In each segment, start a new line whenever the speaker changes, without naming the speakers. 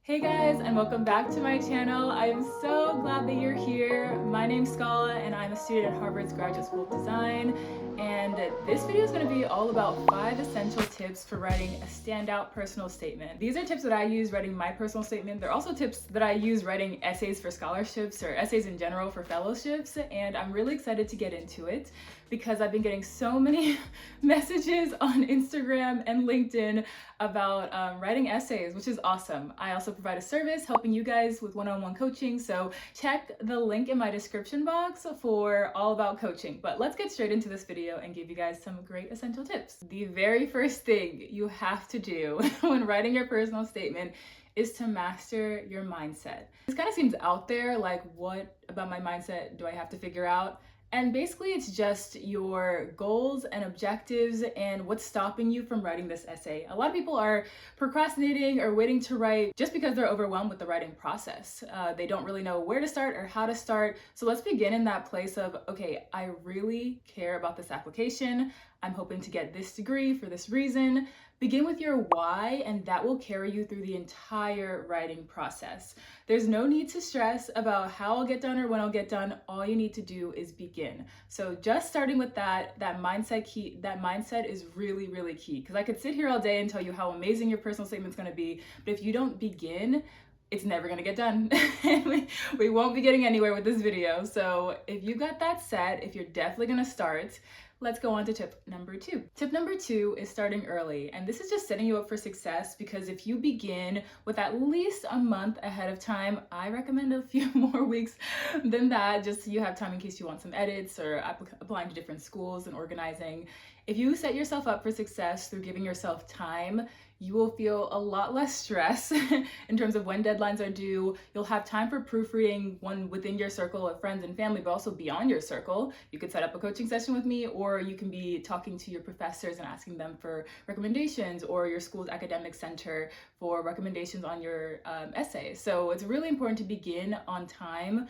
Hey guys, and welcome back to my channel. I am so glad that you're here. My name's Scala and I'm a student at Harvard's Graduate School of Design. And this video is going to be all about 5 essential tips for writing a standout personal statement. These are tips that I use writing my personal statement. They're also tips that I use writing essays for scholarships or essays in general for fellowships. And I'm really excited to get into it because I've been getting so many messages on Instagram and LinkedIn about writing essays, which is awesome. I also provide a service helping you guys with one-on-one coaching, so check the link in my description box for all about coaching. But let's get straight into this video and give you guys some great essential tips. The very first thing you have to do when writing your personal statement is to master your mindset. This kind of seems out there, like, what about my mindset do I have to figure out? And basically it's just your goals and objectives and what's stopping you from writing this essay. A lot of people are procrastinating or waiting to write just because they're overwhelmed with the writing process. They don't really know where to start or how to start. So let's begin in that place of, okay, I really care about this application. I'm hoping to get this degree for this reason. Begin with your why, and that will carry you through the entire writing process. There's no need to stress about how I'll get done or when I'll get done. All you need to do is begin. So just starting with that mindset is really, really key. Because I could sit here all day and tell you how amazing your personal statement's going to be, but if you don't begin, it's never going to get done. we won't be getting anywhere with this video. So if you got that set, if you're definitely going to start, let's go on to tip number 2. Tip number 2 is starting early. And this is just setting you up for success, because if you begin with at least a month ahead of time, I recommend a few more weeks than that, just so you have time in case you want some edits or applying to different schools and organizing. If you set yourself up for success through giving yourself time, you will feel a lot less stress in terms of when deadlines are due. You'll have time for proofreading, one within your circle of friends and family, but also beyond your circle. You could set up a coaching session with me, or you can be talking to your professors and asking them for recommendations, or your school's academic center for recommendations on your essay. So it's really important to begin on time,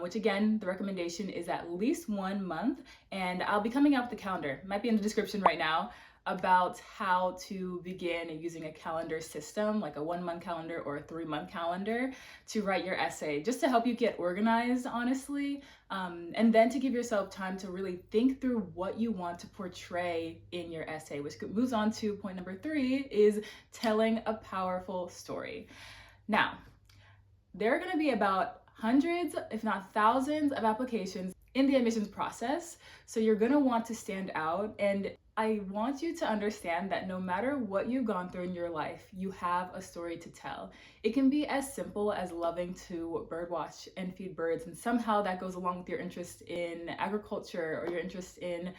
which again, the recommendation is at least 1 month. And I'll be coming out with the calendar, might be in the description right now, about how to begin using a calendar system, like a 1-month calendar or a 3-month calendar, to write your essay, just to help you get organized, honestly, and then to give yourself time to really think through what you want to portray in your essay, which moves on to point number 3, is telling a powerful story. Now, there are going to be about hundreds, if not thousands, of applications in the admissions process, so you're going to want to stand out. And I want you to understand that no matter what you've gone through in your life, you have a story to tell. It can be as simple as loving to birdwatch and feed birds, and somehow that goes along with your interest in agriculture or your interest in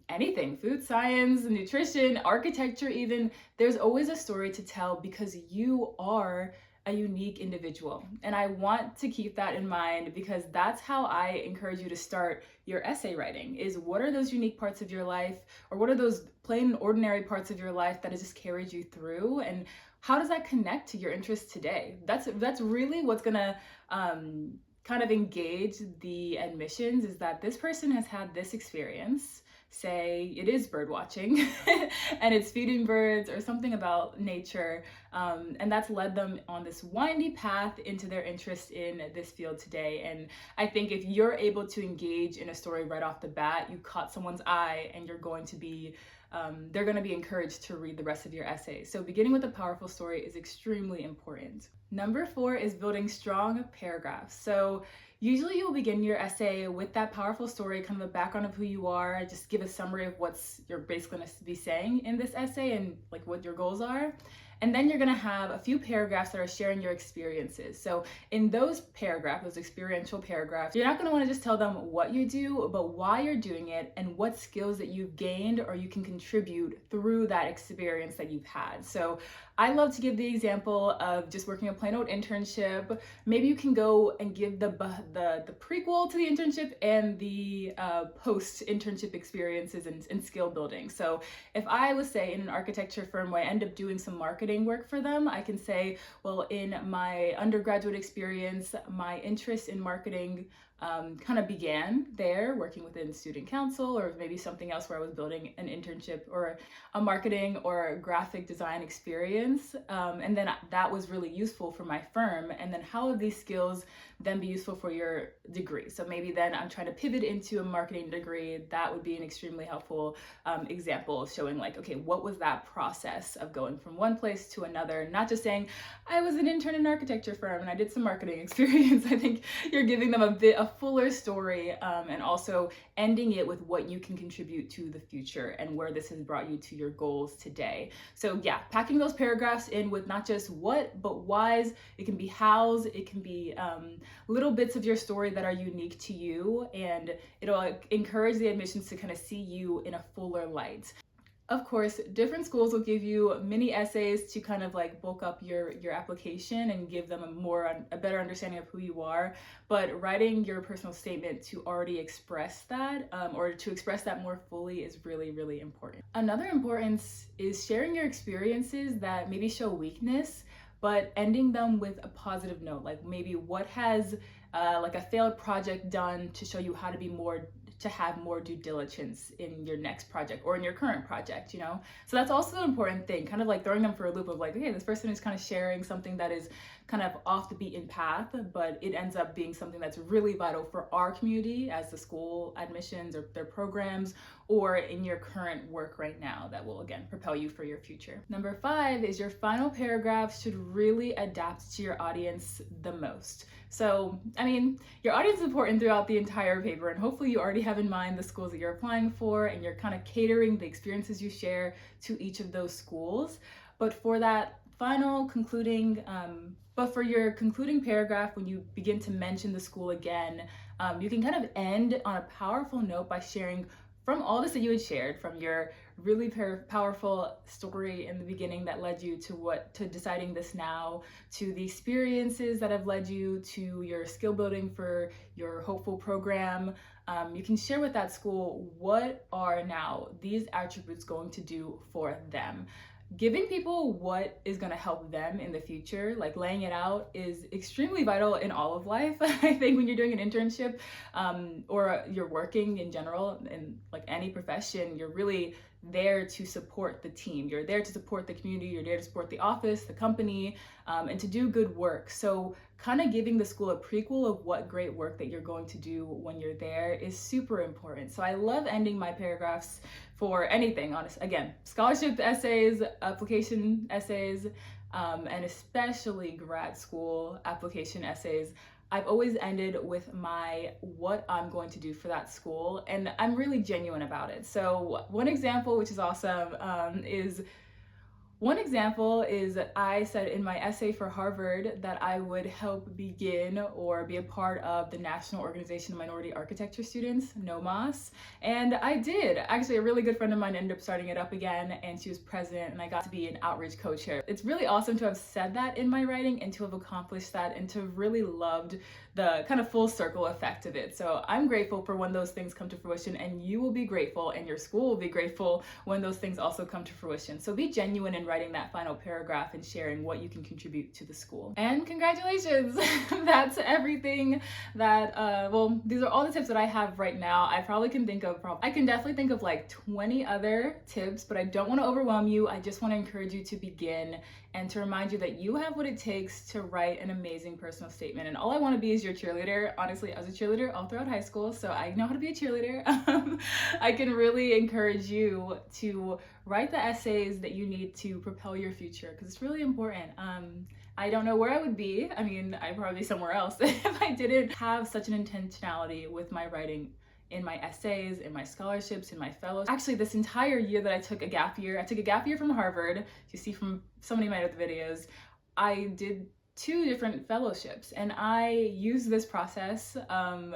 anything, food science, nutrition, architecture even. There's always a story to tell because you are a unique individual. And I want to keep that in mind, because that's how I encourage you to start your essay writing, is what are those unique parts of your life, or what are those plain ordinary parts of your life that has just carried you through, and how does that connect to your interests today? That's really what's gonna kind of engage the admissions, is that this person has had this experience. Say it is bird watching and it's feeding birds or something about nature, and that's led them on this windy path into their interest in this field today. And I think if you're able to engage in a story right off the bat, you caught someone's eye, and you're going to be they're going to be encouraged to read the rest of your essay. So beginning with a powerful story is extremely important. Number 4 is building strong paragraphs. So usually you'll begin your essay with that powerful story, kind of a background of who you are, just give a summary of what's you're basically going to be saying in this essay and like what your goals are. And then you're going to have a few paragraphs that are sharing your experiences. So in those paragraphs, those experiential paragraphs, you're not going to want to just tell them what you do, but why you're doing it and what skills that you've gained or you can contribute through that experience that you've had. So I love to give the example of just working a plain old internship. Maybe you can go and give the prequel to the internship and the post-internship experiences and skill building. So if I was, say, in an architecture firm where I end up doing some marketing work for them, I can say, well, in my undergraduate experience, my interest in marketing kind of began there working within student council, or maybe something else where I was building an internship or a marketing or graphic design experience. And then that was really useful for my firm. And then how would these skills then be useful for your degree? So maybe then I'm trying to pivot into a marketing degree. That would be an extremely helpful example of showing like, okay, what was that process of going from one place to another? Not just saying, I was an intern in an architecture firm and I did some marketing experience. I think you're giving them a fuller story, and also ending it with what you can contribute to the future and where this has brought you to your goals today. So yeah, packing those paragraphs in with not just what, but whys. It can be hows, it can be little bits of your story that are unique to you, and it'll encourage the admissions to kind of see you in a fuller light. Of course, different schools will give you mini essays to kind of like bulk up your application and give them a better understanding of who you are. But writing your personal statement to already express that, or to express that more fully, is really, really important. Another importance is sharing your experiences that maybe show weakness, but ending them with a positive note. Like maybe what has like a failed project done to show you how to have more due diligence in your next project or in your current project, you know? So that's also an important thing, kind of like throwing them for a loop of like, okay, this person is kind of sharing something that is kind of off the beaten path, but it ends up being something that's really vital for our community as the school admissions or their programs, or in your current work right now that will again propel you for your future. Number 5 is your final paragraph should really adapt to your audience the most. So, I mean, your audience is important throughout the entire paper, and hopefully you already have in mind the schools that you're applying for, and you're kind of catering the experiences you share to each of those schools. But for that final concluding, but for your concluding paragraph, when you begin to mention the school again, you can kind of end on a powerful note by sharing from all this that you had shared, from your really powerful story in the beginning that led you to deciding this now, to the experiences that have led you to your skill building for your hopeful program. You can share with that school what are now these attributes going to do for them. Giving people what is going to help them in the future, like laying it out, is extremely vital in all of life. I think when you're doing an internship, or you're working in general in like any profession, you're really there to support the team. You're there to support the community. You're there to support the office, the company, and to do good work. So kind of giving the school a prequel of what great work that you're going to do when you're there is super important. So I love ending my paragraphs for anything, honestly. Again, scholarship essays, application essays, and especially grad school application essays. I've always ended with what I'm going to do for that school, and I'm really genuine about it. So one example, which is awesome, is I said in my essay for Harvard that I would help begin or be a part of the National Organization of Minority Architecture Students, NOMAS, and I did. Actually, a really good friend of mine ended up starting it up again, and she was president, and I got to be an outreach co-chair. It's really awesome to have said that in my writing and to have accomplished that and to have really loved the kind of full circle effect of it. So I'm grateful for when those things come to fruition, and you will be grateful and your school will be grateful when those things also come to fruition. So be genuine in writing that final paragraph and sharing what you can contribute to the school. And congratulations! That's everything that, well, these are all the tips that I have right now. I can definitely think of like 20 other tips, but I don't want to overwhelm you. I just want to encourage you to begin and to remind you that you have what it takes to write an amazing personal statement. And all I want to be is your cheerleader. Honestly, I was a cheerleader all throughout high school, so I know how to be a cheerleader. I can really encourage you to write the essays that you need to propel your future, because it's really important. I don't know where I would be. I mean, I'd probably be somewhere else if I didn't have such an intentionality with my writing, in my essays, in my scholarships, in my fellows. Actually, this entire year that I took a gap year from Harvard. You see from so many of my other videos, I did 2 different fellowships, and I used this process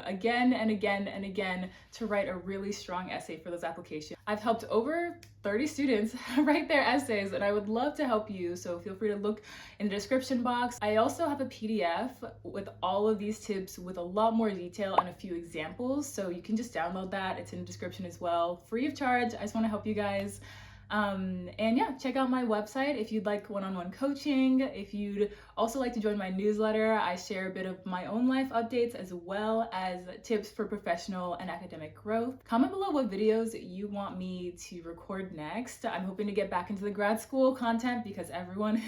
again and again and again to write a really strong essay for those applications. I've helped over 30 students write their essays, and I would love to help you, so feel free to look in the description box. I also have a PDF with all of these tips with a lot more detail and a few examples, so you can just download that. It's in the description as well, free of charge. I just want to help you guys. And yeah, check out my website if you'd like one-on-one coaching. If you'd also like to join my newsletter, I share a bit of my own life updates as well as tips for professional and academic growth. Comment below what videos you want me to record next. I'm hoping to get back into the grad school content because everyone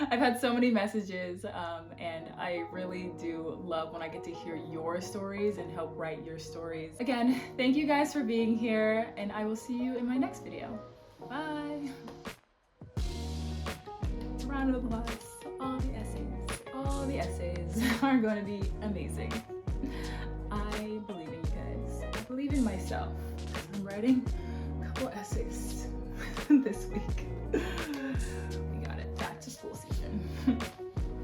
I've had so many messages, and I really do love when I get to hear your stories and help write your stories. Again, thank you guys for being here, and I will see you in my next video. Bye. Round of applause. All the essays are going to be amazing. I believe in you guys. I believe in myself. I'm writing a couple essays this week. We got it. Back to school season.